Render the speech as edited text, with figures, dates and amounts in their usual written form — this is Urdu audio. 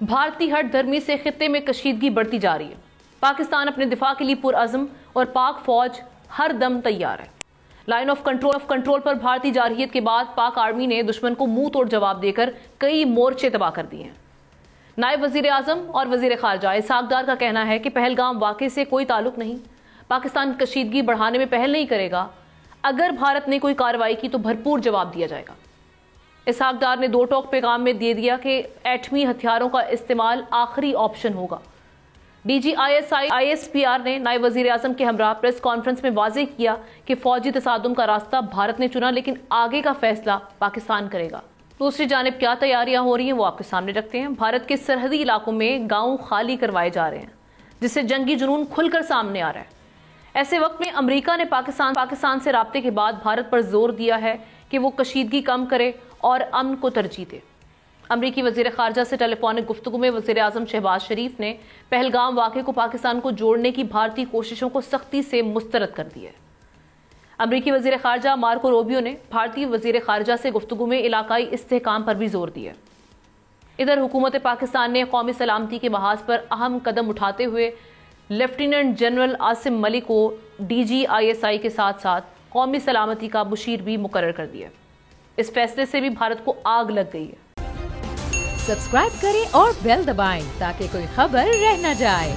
بھارتی ہٹ دھرمی سے خطے میں کشیدگی بڑھتی جا رہی ہے۔ پاکستان اپنے دفاع کے لیے پرعزم اور پاک فوج ہر دم تیار ہے۔ لائن آف کنٹرول پر بھارتی جارحیت کے بعد پاک آرمی نے دشمن کو منہ توڑ جواب دے کر کئی مورچے تباہ کر دیے ہیں۔ نائب وزیر اعظم اور وزیر خارجہ اسحاق ڈار کا کہنا ہے کہ پہلگام واقعے سے کوئی تعلق نہیں، پاکستان کشیدگی بڑھانے میں پہل نہیں کرے گا، اگر بھارت نے کوئی کارروائی کی تو بھرپور جواب دیا جائے گا۔ اسحاق ڈار نے 2 ٹوک پیغام میں دے دیا کہ ایٹمی ہتھیاروں کا استعمال آخری آپشن ہوگا۔ D G I S P R نے نائب وزیر اعظم کے ہمراہ پریس کانفرنس میں واضح کیا کہ فوجی تصادم کا راستہ بھارت نے چنا، لیکن آگے کا فیصلہ پاکستان کرے گا۔ دوسری جانب کیا تیاریاں ہو رہی ہیں وہ آپ کے سامنے رکھتے ہیں۔ بھارت کے سرحدی علاقوں میں گاؤں خالی کروائے جا رہے ہیں، جس سے جنگی جنون کھل کر سامنے آ رہا ہے۔ ایسے وقت میں امریکہ نے پاکستان سے رابطے کے بعد بھارت پر زور دیا ہے کہ وہ کشیدگی کم کرے اور امن کو ترجیح دے۔ امریکی وزیر خارجہ سے ٹیلی فونک گفتگو میں وزیر اعظم شہباز شریف نے پہلگام واقعے کو پاکستان کو جوڑنے کی بھارتی کوششوں کو سختی سے مسترد کر دیا ہے۔ امریکی وزیر خارجہ مارکو روبیو نے بھارتی وزیر خارجہ سے گفتگو میں علاقائی استحکام پر بھی زور دیا۔ ادھر حکومت پاکستان نے قومی سلامتی کے محاذ پر اہم قدم اٹھاتے ہوئے لیفٹیننٹ جنرل عاصم ملک کو DGISI کے ساتھ ساتھ قومی سلامتی کا مشیر بھی مقرر کر دیا۔ اس فیصلے سے بھی بھارت کو آگ لگ گئی ہے۔ سبسکرائب کریں اور بیل دبائیں تاکہ کوئی خبر رہ نہ جائے۔